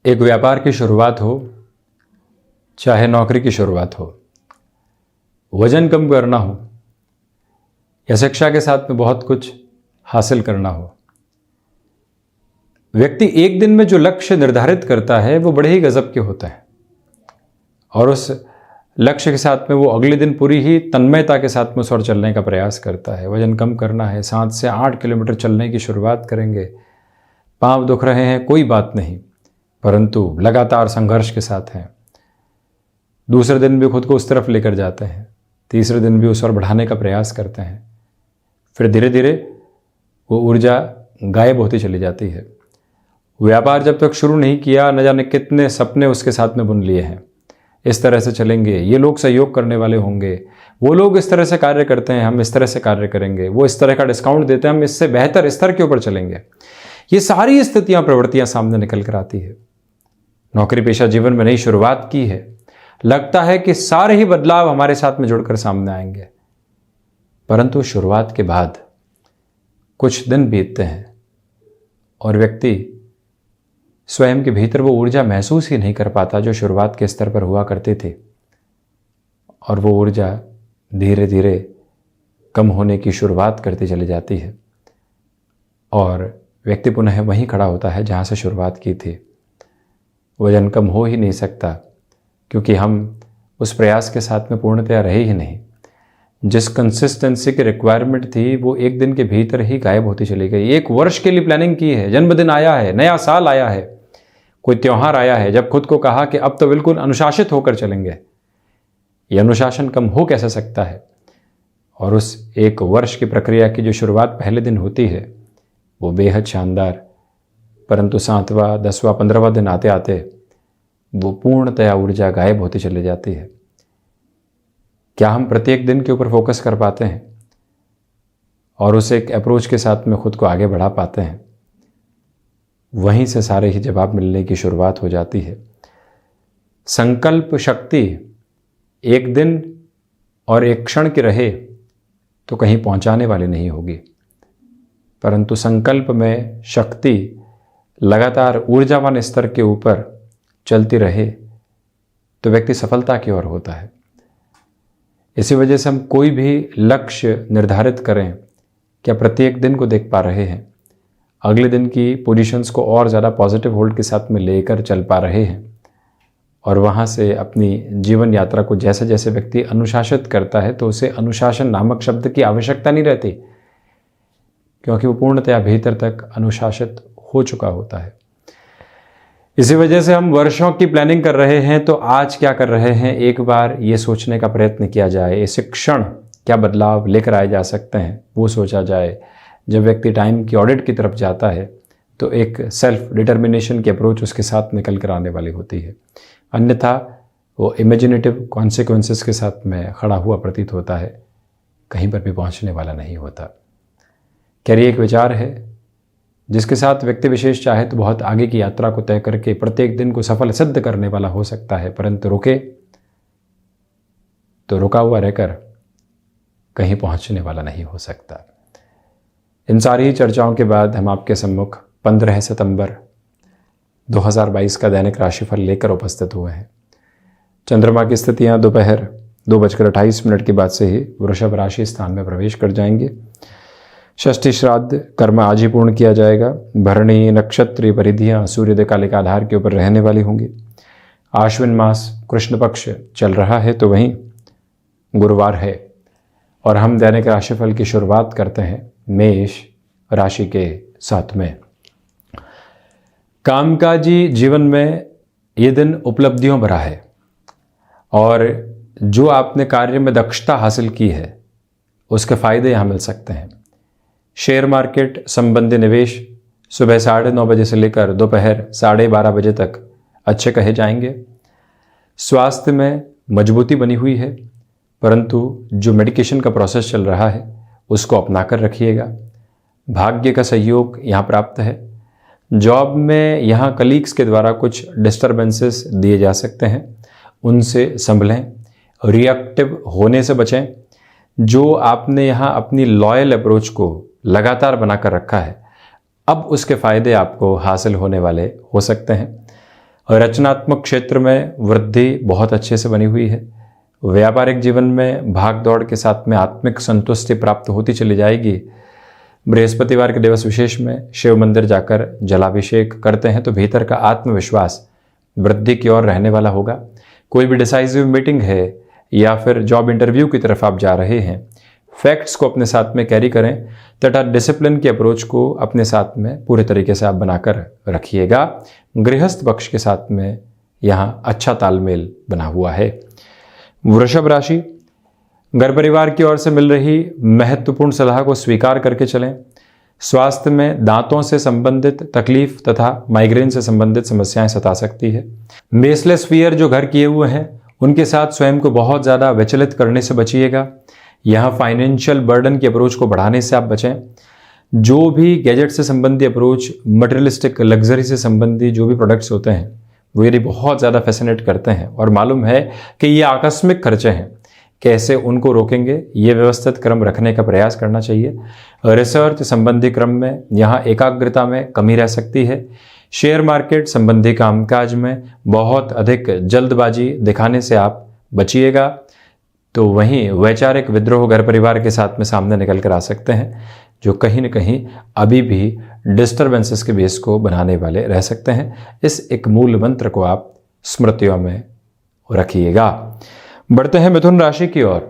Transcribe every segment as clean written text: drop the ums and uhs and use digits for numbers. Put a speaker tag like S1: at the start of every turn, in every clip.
S1: एक व्यापार की शुरुआत हो, चाहे नौकरी की शुरुआत हो, वजन कम करना हो या शिक्षा के साथ में बहुत कुछ हासिल करना हो, व्यक्ति एक दिन में जो लक्ष्य निर्धारित करता है वो बड़े ही गजब के होते हैं और उस लक्ष्य के साथ में वो अगले दिन पूरी ही तन्मयता के साथ में उस ओर चलने का प्रयास करता है। वजन कम करना है, 7 से 8 किलोमीटर चलने की शुरुआत करेंगे। पांव दुख रहे हैं, कोई बात नहीं, परंतु लगातार संघर्ष के साथ हैं। दूसरे दिन भी खुद को उस तरफ लेकर जाते हैं, तीसरे दिन भी उस ओर बढ़ाने का प्रयास करते हैं। फिर धीरे धीरे वो ऊर्जा गायब होती चली जाती है। व्यापार जब तक शुरू नहीं किया, न जाने कितने सपने उसके साथ में बुन लिए हैं। इस तरह से चलेंगे, ये लोग सहयोग करने वाले होंगे, वो लोग इस तरह से कार्य करते हैं, हम इस तरह से कार्य करेंगे, वो इस तरह का डिस्काउंट देते हैं, हम इससे बेहतर स्तर के ऊपर चलेंगे। ये सारी स्थितियां, प्रवृत्तियां सामने निकल कर आती है। नौकरी पेशा जीवन में नई शुरुआत की है, लगता है कि सारे ही बदलाव हमारे साथ में जुड़कर सामने आएंगे, परंतु शुरुआत के बाद कुछ दिन बीतते हैं और व्यक्ति स्वयं के भीतर वो ऊर्जा महसूस ही नहीं कर पाता जो शुरुआत के स्तर पर हुआ करती थी, और वो ऊर्जा धीरे धीरे कम होने की शुरुआत करती चली जाती है और व्यक्ति पुनः वहीं खड़ा होता है जहाँ से शुरुआत की थी। वजन कम हो ही नहीं सकता क्योंकि हम उस प्रयास के साथ में पूर्णतया रहे ही नहीं। जिस कंसिस्टेंसी की रिक्वायरमेंट थी वो एक दिन के भीतर ही गायब होती चली गई। एक वर्ष के लिए प्लानिंग की है, जन्मदिन आया है, नया साल आया है, कोई त्योहार आया है, जब खुद को कहा कि अब तो बिल्कुल अनुशासित होकर चलेंगे, ये अनुशासन कम हो कैसे सकता है। और उस एक वर्ष की प्रक्रिया की जो शुरुआत पहले दिन होती है वो बेहद शानदार, परंतु 7वां 10वां 15वां दिन आते आते वो पूर्णतया ऊर्जा गायब होती चली जाती है। क्या हम प्रत्येक दिन के ऊपर फोकस कर पाते हैं और उस एक अप्रोच के साथ में खुद को आगे बढ़ा पाते हैं? वहीं से सारे ही जवाब मिलने की शुरुआत हो जाती है। संकल्प शक्ति एक दिन और एक क्षण की रहे तो कहीं पहुंचाने वाली नहीं होगी, परंतु संकल्प में शक्ति लगातार ऊर्जावान स्तर के ऊपर चलती रहे तो व्यक्ति सफलता की ओर होता है। इसी वजह से हम कोई भी लक्ष्य निर्धारित करें, क्या प्रत्येक दिन को देख पा रहे हैं, अगले दिन की पोजीशंस को और ज़्यादा पॉजिटिव होल्ड के साथ में लेकर चल पा रहे हैं, और वहाँ से अपनी जीवन यात्रा को जैसे जैसे व्यक्ति अनुशासित करता है तो उसे अनुशासन नामक शब्द की आवश्यकता नहीं रहती, क्योंकि वो पूर्णतया भीतर तक अनुशासित हो चुका होता है। इसी वजह से हम वर्षों की प्लानिंग कर रहे हैं, तो आज क्या कर रहे हैं, एक बार ये सोचने का प्रयत्न किया जाए, इस क्षण क्या बदलाव लेकर आए जा सकते हैं वो सोचा जाए। जब व्यक्ति टाइम की ऑडिट की तरफ जाता है तो एक सेल्फ डिटर्मिनेशन की अप्रोच उसके साथ निकल कर आने वाली होती है, अन्यथा वो इमेजिनेटिव कॉन्सिक्वेंसेस के साथ में खड़ा हुआ प्रतीत होता है, कहीं पर भी पहुंचने वाला नहीं होता। क्या ये एक विचार है जिसके साथ व्यक्ति विशेष चाहे तो बहुत आगे की यात्रा को तय करके प्रत्येक दिन को सफल सिद्ध करने वाला हो सकता है, परंतु रुके तो रुका हुआ रहकर कहीं पहुंचने वाला नहीं हो सकता। इन सारी चर्चाओं के बाद हम आपके सम्मुख 15 सितंबर 2022 का दैनिक राशिफल लेकर उपस्थित हुए हैं। चंद्रमा की स्थितियां दोपहर 2:28 के बाद से ही वृषभ राशि स्थान में प्रवेश कर जाएंगे। षष्ठी श्राद्ध कर्म आज ही पूर्ण किया जाएगा। भरणी नक्षत्रीय परिधियां सूर्योदय काले का आधार के ऊपर रहने वाली होंगी। आश्विन मास कृष्ण पक्ष चल रहा है तो वहीं गुरुवार है, और हम दैनिक राशिफल की शुरुआत करते हैं मेष राशि के साथ में। कामकाजी जीवन में ये दिन उपलब्धियों भरा है और जो आपने कार्य में दक्षता हासिल की है उसके फायदे यहाँ मिल सकते हैं। शेयर मार्केट संबंधी निवेश सुबह 9:30 बजे से लेकर दोपहर 12:30 बजे तक अच्छे कहे जाएंगे। स्वास्थ्य में मजबूती बनी हुई है, परंतु जो मेडिकेशन का प्रोसेस चल रहा है उसको अपना कर रखिएगा। भाग्य का सहयोग यहाँ प्राप्त है। जॉब में यहाँ कलीग्स के द्वारा कुछ डिस्टर्बेंसेस दिए जा सकते हैं, उनसे संभलें, रिएक्टिव होने से बचें। जो आपने यहाँ अपनी लॉयल अप्रोच को लगातार बनाकर रखा है, अब उसके फायदे आपको हासिल होने वाले हो सकते हैं। रचनात्मक क्षेत्र में वृद्धि बहुत अच्छे से बनी हुई है। व्यापारिक जीवन में भाग दौड़ के साथ में आत्मिक संतुष्टि प्राप्त होती चली जाएगी। बृहस्पतिवार के दिवस विशेष में शिव मंदिर जाकर जलाभिषेक करते हैं तो भीतर का आत्मविश्वास वृद्धि की ओर रहने वाला होगा। कोई भी डिसाइसिव मीटिंग है या फिर जॉब इंटरव्यू की तरफ आप जा रहे हैं, फैक्ट्स को अपने साथ में कैरी करें तथा डिसिप्लिन की अप्रोच को अपने साथ में पूरे तरीके से आप बनाकर रखिएगा। गृहस्थ पक्ष के साथ में यहाँ अच्छा तालमेल बना हुआ है। वृषभ राशि, घर परिवार की ओर से मिल रही महत्वपूर्ण सलाह को स्वीकार करके चलें। स्वास्थ्य में दांतों से संबंधित तकलीफ तथा माइग्रेन से संबंधित समस्याएं सता सकती है। बेसलेस फियर जो घर किए हुए हैं उनके साथ स्वयं को बहुत ज़्यादा विचलित करने से बचिएगा। यहाँ फाइनेंशियल बर्डन की अप्रोच को बढ़ाने से आप बचें। जो भी गैजेट से संबंधी अप्रोच, मटेरियलिस्टिक लग्जरी से संबंधी जो भी प्रोडक्ट्स होते हैं वो यदि बहुत ज़्यादा फैसिनेट करते हैं और मालूम है कि ये आकस्मिक खर्चे हैं, कैसे उनको रोकेंगे, ये व्यवस्थित क्रम रखने का प्रयास करना चाहिए। रिसर्च संबंधी क्रम में यहाँ एकाग्रता में कमी रह सकती है। शेयर मार्केट संबंधी कामकाज में बहुत अधिक जल्दबाजी दिखाने से आप बचिएगा। तो वहीं वैचारिक विद्रोह घर परिवार के साथ में सामने निकल कर आ सकते हैं, जो कहीं न कहीं अभी भी डिस्टर्बेंसेस के बेस को बनाने वाले रह सकते हैं। इस एक मूल मंत्र को आप स्मृतियों में रखिएगा। बढ़ते हैं मिथुन राशि की ओर।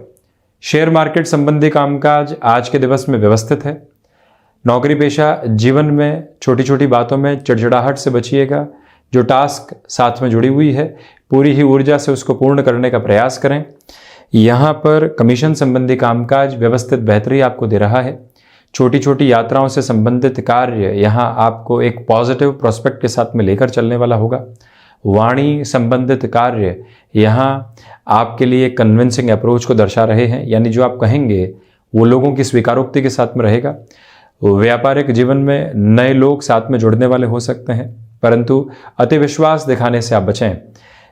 S1: शेयर मार्केट संबंधी कामकाज आज के दिवस में व्यवस्थित है। नौकरी पेशा जीवन में छोटी छोटी बातों में चिड़चिड़ाहट से बचिएगा। जो टास्क साथ में जुड़ी हुई है पूरी ही ऊर्जा से उसको पूर्ण करने का प्रयास करें। यहाँ पर कमीशन संबंधी कामकाज व्यवस्थित बेहतरी आपको दे रहा है। छोटी छोटी यात्राओं से संबंधित कार्य यहाँ आपको एक पॉजिटिव प्रोस्पेक्ट के साथ में लेकर चलने वाला होगा। वाणी संबंधित कार्य यहाँ आपके लिए कन्विंसिंग अप्रोच को दर्शा रहे हैं, यानी जो आप कहेंगे वो लोगों की स्वीकारोक्ति के साथ में रहेगा। व्यापारिक जीवन में नए लोग साथ में जुड़ने वाले हो सकते हैं, परंतु अति विश्वास दिखाने से आप बचें।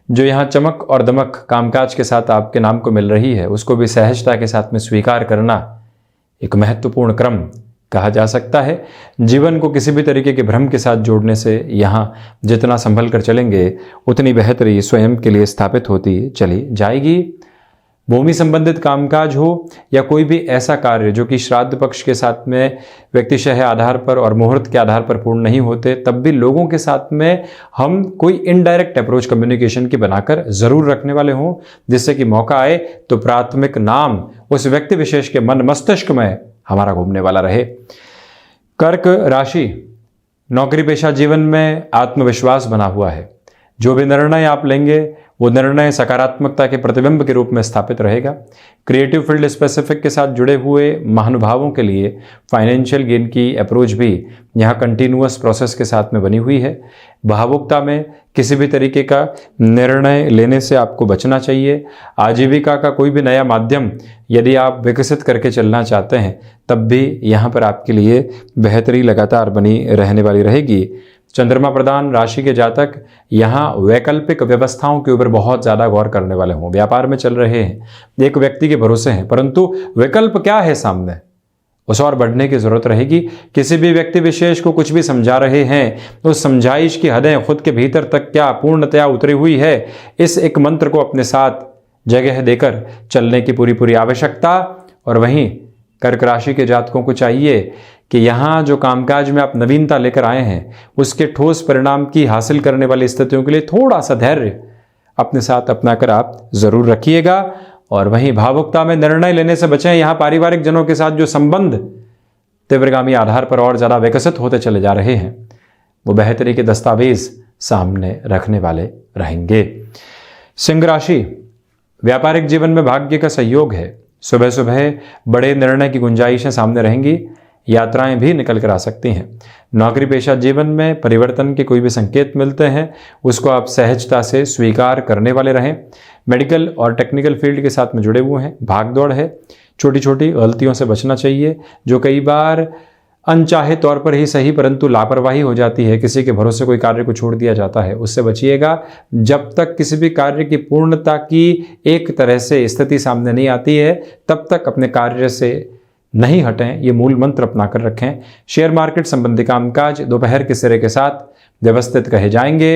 S1: जो यहाँ चमक और दमक कामकाज के साथ आपके नाम को मिल रही है उसको भी सहजता के साथ में स्वीकार करना एक महत्वपूर्ण क्रम कहा जा सकता है। जीवन को किसी भी तरीके के भ्रम के साथ जोड़ने से यहाँ जितना संभल कर चलेंगे उतनी बेहतरी स्वयं के लिए स्थापित होती चली जाएगी। भूमि संबंधित कामकाज हो या कोई भी ऐसा कार्य जो कि श्राद्ध पक्ष के साथ में व्यक्तिशः आधार पर और मुहूर्त के आधार पर पूर्ण नहीं होते, तब भी लोगों के साथ में हम कोई इनडायरेक्ट अप्रोच कम्युनिकेशन की बनाकर जरूर रखने वाले हों, जिससे कि मौका आए तो प्राथमिक नाम उस व्यक्ति विशेष के मन मस्तिष्क में हमारा घूमने वाला रहे। कर्क राशि, नौकरी पेशा जीवन में आत्मविश्वास बना हुआ है। जो भी निर्णय आप लेंगे वो निर्णय सकारात्मकता के प्रतिबिंब के रूप में स्थापित रहेगा। क्रिएटिव फील्ड स्पेसिफिक के साथ जुड़े हुए महानुभावों के लिए फाइनेंशियल गेन की अप्रोच भी यहाँ कंटिन्यूअस प्रोसेस के साथ में बनी हुई है। भावुकता में किसी भी तरीके का निर्णय लेने से आपको बचना चाहिए। आजीविका का कोई भी नया माध्यम यदि आप विकसित करके चलना चाहते हैं तब भी यहाँ पर आपके लिए बेहतरी लगातार बनी रहने वाली रहेगी। चंद्रमा प्रधान राशि के जातक यहाँ वैकल्पिक व्यवस्थाओं के ऊपर बहुत ज़्यादा गौर करने वाले हों। व्यापार में चल रहे हैं, एक व्यक्ति के भरोसे हैं, परंतु विकल्प क्या है सामने, उस और बढ़ने की जरूरत रहेगी। किसी भी व्यक्ति विशेष को कुछ भी समझा रहे हैं तो समझाइश की हदें खुद के भीतर तक क्या पूर्णतया उतरी हुई है, इस एक मंत्र को अपने साथ जगह देकर चलने की पूरी आवश्यकता। और वहीं कर्क राशि के जातकों को चाहिए कि यहाँ जो कामकाज में आप नवीनता लेकर आए हैं उसके ठोस परिणाम की हासिल करने वाली स्थितियों के लिए थोड़ा सा धैर्य अपने साथ अपनाकर आप जरूर रखिएगा। और वहीं भावुकता में निर्णय लेने से बचें। यहाँ पारिवारिक जनों के साथ जो संबंध तीव्रगामी आधार पर और ज़्यादा विकसित होते चले जा रहे हैं वो बेहतरी के दस्तावेज सामने रखने वाले रहेंगे। सिंह राशि, व्यापारिक जीवन में भाग्य का सहयोग है। सुबह सुबह बड़े निर्णय की गुंजाइशें सामने रहेंगी। यात्राएं भी निकल कर आ सकती हैं। नौकरी पेशा जीवन में परिवर्तन के कोई भी संकेत मिलते हैं उसको आप सहजता से स्वीकार करने वाले रहें। मेडिकल और टेक्निकल फील्ड के साथ में जुड़े हुए हैं, भाग दौड़ है। छोटी छोटी गलतियों से बचना चाहिए जो कई बार अनचाहे तौर पर ही सही परंतु लापरवाही हो जाती है। किसी के भरोसे कोई कार्य को छोड़ दिया जाता है, उससे बचिएगा। जब तक किसी भी कार्य की पूर्णता की एक तरह से स्थिति सामने नहीं आती है तब तक अपने कार्य से नहीं हटें, ये मूल मंत्र अपना कर रखें। शेयर मार्केट संबंधी कामकाज दोपहर के सिरे के साथ व्यवस्थित कहे जाएंगे।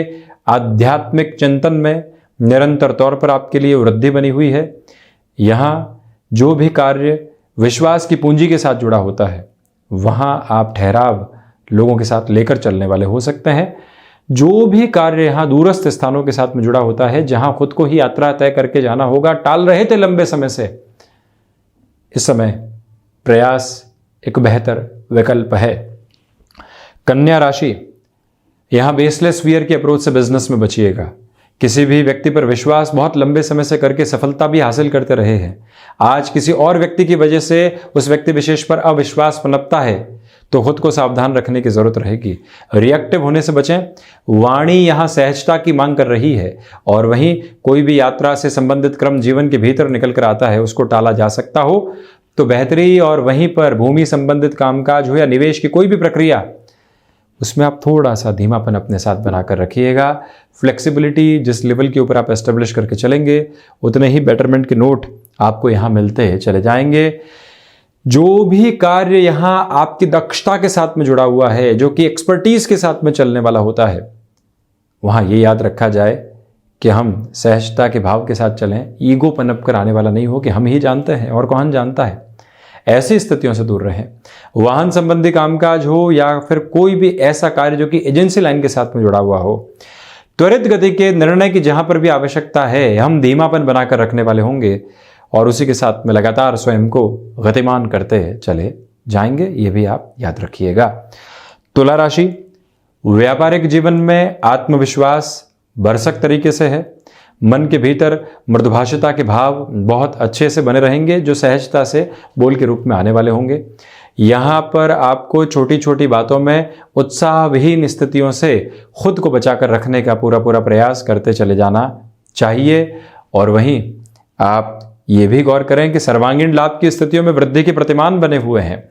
S1: आध्यात्मिक चिंतन में निरंतर तौर पर आपके लिए वृद्धि बनी हुई है। यहाँ जो भी कार्य विश्वास की पूंजी के साथ जुड़ा होता है, वहाँ आप ठहराव लोगों के साथ लेकर चलने वाले हो सकते हैं। जो भी कार्य यहाँ दूरस्थ स्थानों के साथ में जुड़ा होता है, जहाँ खुद को ही यात्रा तय करके जाना होगा, टाल रहे थे लंबे समय से, इस समय प्रयास एक बेहतर विकल्प है। कन्या राशि, यहाँ बेसलेस फियर की अप्रोच से बिजनेस में बचिएगा। किसी भी व्यक्ति पर विश्वास बहुत लंबे समय से करके सफलता भी हासिल करते रहे हैं, आज किसी और व्यक्ति की वजह से उस व्यक्ति विशेष पर अविश्वास पनपता है, तो खुद को सावधान रखने की जरूरत रहेगी। रिएक्टिव होने से बचें। वाणी यहाँ सहजता की मांग कर रही है, और वहीं कोई भी यात्रा से संबंधित क्रम जीवन के भीतर निकल कर आता है, उसको टाला जा सकता हो तो बेहतरी। और वहीं पर भूमि संबंधित कामकाज हो या निवेश की कोई भी प्रक्रिया, उसमें आप थोड़ा सा धीमापन अपने साथ बनाकर रखिएगा। फ्लेक्सिबिलिटी जिस लेवल के ऊपर आप एस्टेब्लिश करके चलेंगे, उतने ही बेटरमेंट के नोट आपको यहाँ मिलते चले जाएंगे। जो भी कार्य यहाँ आपकी दक्षता के साथ में जुड़ा हुआ है, जो कि एक्सपर्टीज के साथ में चलने वाला होता है, वहाँ ये याद रखा जाए कि हम सहजता के भाव के साथ चलें। ईगो पनप कर आने वाला नहीं हो कि हम ही जानते हैं और कौन जानता है। ऐसी स्थितियों से दूर रहें। वाहन संबंधी कामकाज हो या फिर कोई भी ऐसा कार्य जो कि एजेंसी लाइन के साथ में जुड़ा हुआ हो, त्वरित गति के निर्णय की जहां पर भी आवश्यकता है, हम धीमापन बनाकर रखने वाले होंगे और उसी के साथ में लगातार स्वयं को गतिमान करते चले जाएंगे। ये भी आप याद रखिएगा। तुला राशि, व्यापारिक जीवन में आत्मविश्वास भरसक तरीके से है। मन के भीतर मृदुभाषिता के भाव बहुत अच्छे से बने रहेंगे, जो सहजता से बोल के रूप में आने वाले होंगे। यहाँ पर आपको छोटी छोटी बातों में उत्साहविहीन स्थितियों से खुद को बचाकर रखने का पूरा प्रयास करते चले जाना चाहिए। और वहीं आप ये भी गौर करें कि सर्वांगीण लाभ की स्थितियों में वृद्धि के प्रतिमान बने हुए हैं।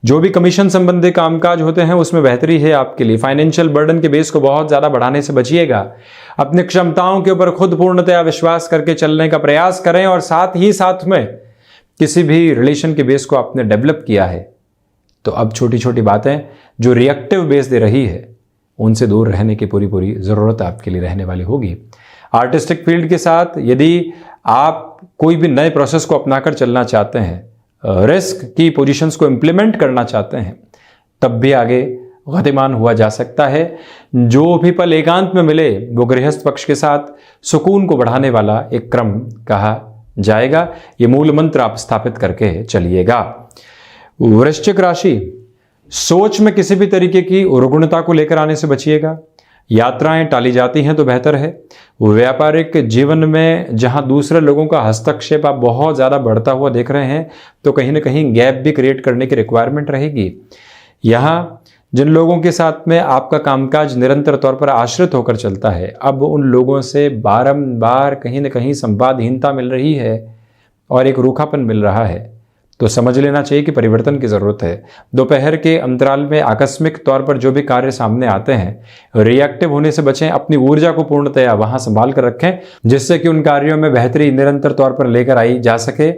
S1: जो भी कमीशन संबंधी कामकाज होते हैं, उसमें बेहतरी है आपके लिए। फाइनेंशियल बर्डन के बेस को बहुत ज्यादा बढ़ाने से बचिएगा। अपनी क्षमताओं के ऊपर खुद पूर्णतया विश्वास करके चलने का प्रयास करें, और साथ ही साथ में किसी भी रिलेशन के बेस को आपने डेवलप किया है, तो अब छोटी छोटी बातें जो रिएक्टिव बेस दे रही है, उनसे दूर रहने की पूरी जरूरत आपके लिए रहने वाली होगी। आर्टिस्टिक फील्ड के साथ यदि आप कोई भी नए प्रोसेस को अपनाकर चलना चाहते हैं, रिस्क की पोजीशंस को इंप्लीमेंट करना चाहते हैं, तब भी आगे गतिमान हुआ जा सकता है। जो भी पल एकांत में मिले, वो गृहस्थ पक्ष के साथ सुकून को बढ़ाने वाला एक क्रम कहा जाएगा। ये मूल मंत्र आप स्थापित करके चलिएगा। वृश्चिक राशि, सोच में किसी भी तरीके की रुग्णता को लेकर आने से बचिएगा। यात्राएं टाली जाती हैं तो बेहतर है। व्यापारिक जीवन में जहां दूसरे लोगों का हस्तक्षेप आप बहुत ज़्यादा बढ़ता हुआ देख रहे हैं, तो कहीं ना कहीं गैप भी क्रिएट करने की रिक्वायरमेंट रहेगी। यहाँ जिन लोगों के साथ में आपका कामकाज निरंतर तौर पर आश्रित होकर चलता है, अब उन लोगों से बारंबार कहीं ना कहीं संवादहीनता मिल रही है और एक रूखापन मिल रहा है, तो समझ लेना चाहिए कि परिवर्तन की ज़रूरत है। दोपहर के अंतराल में आकस्मिक तौर पर जो भी कार्य सामने आते हैं, रिएक्टिव होने से बचें। अपनी ऊर्जा को पूर्णतया वहां संभाल कर रखें, जिससे कि उन कार्यों में बेहतरी निरंतर तौर पर लेकर आई जा सके।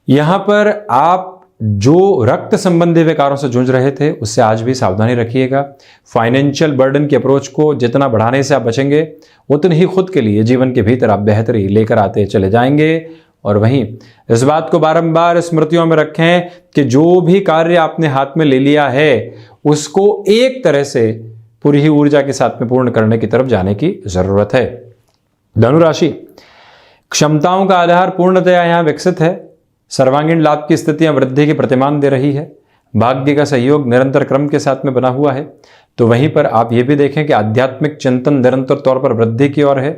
S1: यहाँ पर आप जो रक्त संबंधी विकारों से जूझ रहे थे, उससे आज भी सावधानी रखिएगा। फाइनेंशियल बर्डन की अप्रोच को जितना बढ़ाने से आप बचेंगे, उतनी ही खुद के लिए जीवन के भीतर आप बेहतरी लेकर आते चले जाएंगे। और वहीं इस बात को बारंबार स्मृतियों में रखें कि जो भी कार्य आपने हाथ में ले लिया है, उसको एक तरह से पूरी ही ऊर्जा के साथ में पूर्ण करने की तरफ जाने की जरूरत है। धनु राशि, क्षमताओं का आधार पूर्णतया यहां विकसित है। सर्वांगीण लाभ की स्थितियां वृद्धि के प्रतिमान दे रही है। भाग्य का सहयोग निरंतर क्रम के साथ में बना हुआ है। तो वहीं पर आप ये भी देखें कि आध्यात्मिक चिंतन निरंतर तौर पर वृद्धि की ओर है।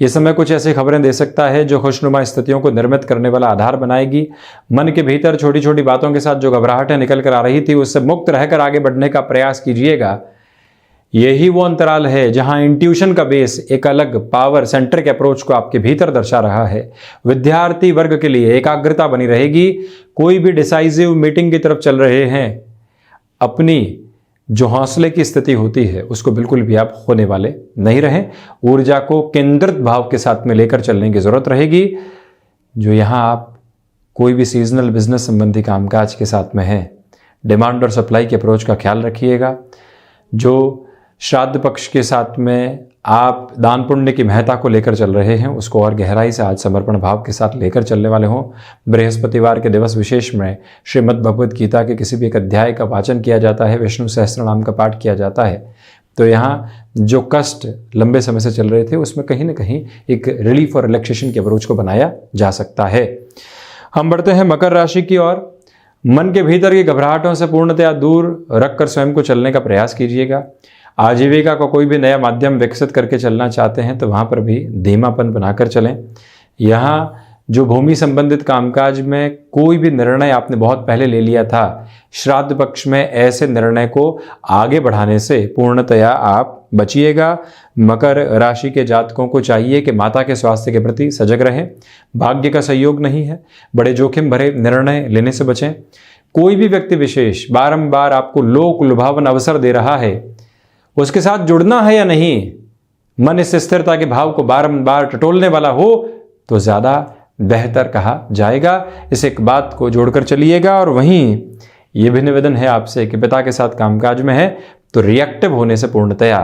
S1: ये समय कुछ ऐसी खबरें दे सकता है जो खुशनुमा स्थितियों को निर्मित करने वाला आधार बनाएगी। मन के भीतर छोटी छोटी बातों के साथ जो घबराहटें निकल कर आ रही थी, उससे मुक्त रहकर आगे बढ़ने का प्रयास कीजिएगा। यही वो अंतराल है जहां इंट्यूशन का बेस एक अलग पावर सेंटर के अप्रोच को आपके भीतर दर्शा रहा है। विद्यार्थी वर्ग के लिए एकाग्रता बनी रहेगी। कोई भी डिसाइसिव मीटिंग की तरफ चल रहे हैं, अपनी जो हौसले की स्थिति होती है, उसको बिल्कुल भी आप खोने वाले नहीं रहें। ऊर्जा को केंद्रित भाव के साथ में लेकर चलने की जरूरत रहेगी। जो यहाँ आप कोई भी सीजनल बिजनेस संबंधी कामकाज के साथ में है, डिमांड और सप्लाई के अप्रोच का ख्याल रखिएगा। जो श्राद्ध पक्ष के साथ में आप दान पुण्य की महत्ता को लेकर चल रहे हैं, उसको और गहराई से आज समर्पण भाव के साथ लेकर चलने वाले हों। बृहस्पतिवार के दिवस विशेष में श्रीमद् भगवद गीता के किसी भी एक अध्याय का वाचन किया जाता है, विष्णु सहस्त्र नाम का पाठ किया जाता है, तो यहाँ जो कष्ट लंबे समय से चल रहे थे उसमें कहीं ना कहीं एक रिलीफ और रिलैक्सेशन की अप्रोच को बनाया जा सकता है। हम बढ़ते हैं मकर राशि की ओर। मन के भीतर की घबराहटों से पूर्णतया दूर रखकर स्वयं को चलने का प्रयास कीजिएगा। आजीविका का कोई भी नया माध्यम विकसित करके चलना चाहते हैं तो वहाँ पर भी धीमापन बनाकर चलें। यहाँ जो भूमि संबंधित कामकाज में कोई भी निर्णय आपने बहुत पहले ले लिया था, श्राद्ध पक्ष में ऐसे निर्णय को आगे बढ़ाने से पूर्णतया आप बचिएगा। मकर राशि के जातकों को चाहिए कि माता के स्वास्थ्य के प्रति सजग रहें। भाग्य का सहयोग नहीं है, बड़े जोखिम भरे निर्णय लेने से बचें। कोई भी व्यक्ति विशेष बारंबार आपको लोक लुभावन अवसर दे रहा है, उसके साथ जुड़ना है या नहीं, मन इस स्थिरता के भाव को बारंबार टटोलने वाला हो तो ज़्यादा बेहतर कहा जाएगा। इस एक बात को जोड़कर चलिएगा। और वहीं ये भी निवेदन है आपसे कि पिता के साथ कामकाज में है तो रिएक्टिव होने से पूर्णतया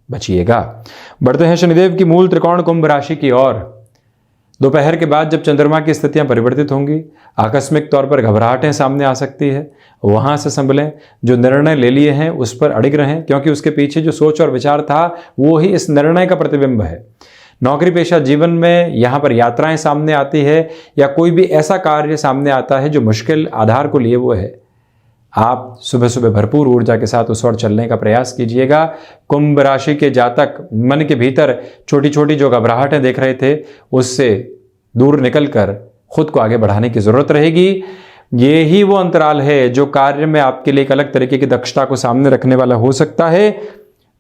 S1: बचिएगा। बढ़ते हैं शनिदेव की मूल त्रिकोण कुंभ राशि की ओर। दोपहर के बाद जब चंद्रमा की स्थितियां परिवर्तित होंगी, आकस्मिक तौर पर घबराहटें सामने आ सकती है, वहां से संभलें। जो निर्णय ले लिए हैं उस पर अड़िग रहें, क्योंकि उसके पीछे जो सोच और विचार था वो ही इस निर्णय का प्रतिबिंब है। नौकरी पेशा जीवन में यहाँ पर यात्राएं सामने आती है या कोई भी ऐसा कार्य सामने आता है जो मुश्किल आधार को लिए वो है। आप सुबह सुबह भरपूर ऊर्जा के साथ उस ओर चलने का प्रयास कीजिएगा। कुंभ राशि के जातक मन के भीतर छोटी छोटी जो घबराहटें देख रहे थे उससे दूर निकलकर खुद को आगे बढ़ाने की जरूरत रहेगी। ये ही वो अंतराल है जो कार्य में आपके लिए एक अलग तरीके की दक्षता को सामने रखने वाला हो सकता है।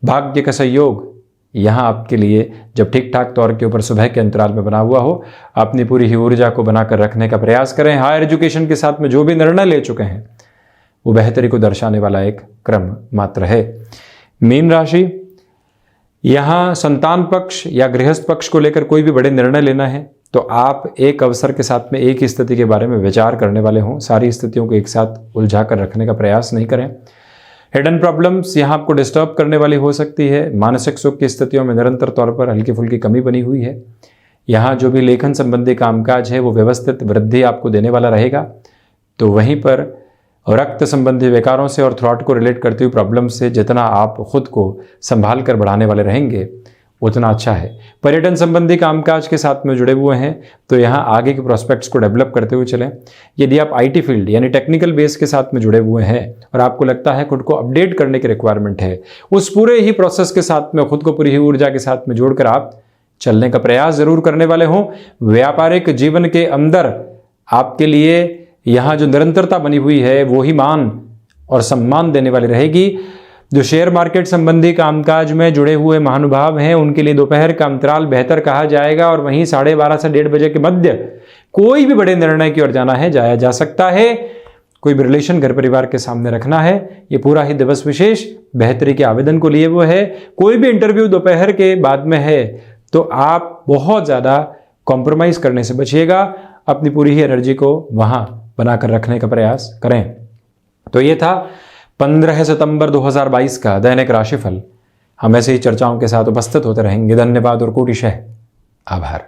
S1: भाग्य का सहयोग यहाँ आपके लिए जब ठीक ठाक तौर के ऊपर सुबह के अंतराल में बना हुआ हो, अपनी पूरी ही ऊर्जा को बनाकर रखने का प्रयास करें। हायर एजुकेशन के साथ में जो भी निर्णय ले चुके हैं वो बेहतरी को दर्शाने वाला एक क्रम मात्र है। मीन राशि, यहाँ संतान पक्ष या गृहस्थ पक्ष को लेकर कोई भी बड़े निर्णय लेना है तो आप एक अवसर के साथ में एक ही स्थिति के बारे में विचार करने वाले हों। सारी स्थितियों को एक साथ उलझा कर रखने का प्रयास नहीं करें। हिडन प्रॉब्लम्स यहाँ आपको डिस्टर्ब करने वाली हो सकती है। मानसिक सुख की स्थितियों में निरंतर तौर पर हल्की फुल्की कमी बनी हुई है। यहाँ जो भी लेखन संबंधी कामकाज है वो व्यवस्थित वृद्धि आपको देने वाला रहेगा। तो वहीं पर रक्त संबंधी विकारों से और थ्रॉट को रिलेट करती हुई प्रॉब्लम से जितना आप खुद को संभाल कर बढ़ाने वाले रहेंगे उतना अच्छा है। पर्यटन संबंधी कामकाज के साथ में जुड़े हुए हैं तो यहाँ आगे के प्रोस्पेक्ट्स को डेवलप करते हुए चलें। यदि आप आईटी फील्ड यानी टेक्निकल बेस के साथ में जुड़े हुए हैं और आपको लगता है खुद को अपडेट करने की रिक्वायरमेंट है, उस पूरे ही प्रोसेस के साथ में खुद को पूरी ही ऊर्जा के साथ में जोड़कर आप चलने का प्रयास जरूर करने वाले हों। व्यापारिक जीवन के अंदर आपके लिए यहाँ जो निरंतरता बनी हुई है वो ही मान और सम्मान देने वाली रहेगी। जो शेयर मार्केट संबंधी कामकाज में जुड़े हुए महानुभाव हैं उनके लिए दोपहर का अंतराल बेहतर कहा जाएगा। और वहीं 12:30 से 1:30 बजे के मध्य कोई भी बड़े निर्णय की ओर जाना है, जाया जा सकता है। कोई भी रिलेशन घर परिवार के सामने रखना है, ये पूरा ही दिवस विशेष बेहतरी के आवेदन को लिए वो है। कोई भी इंटरव्यू दोपहर के बाद में है तो आप बहुत ज़्यादा कॉम्प्रोमाइज़ करने से बचिएगा। अपनी पूरी ही एनर्जी को वहाँ बनाकर रखने का प्रयास करें। तो ये था 15 सितंबर 2022 का दैनिक राशिफल। हम ऐसे ही चर्चाओं के साथ उपस्थित होते रहेंगे। धन्यवाद और कोटिशः आभार।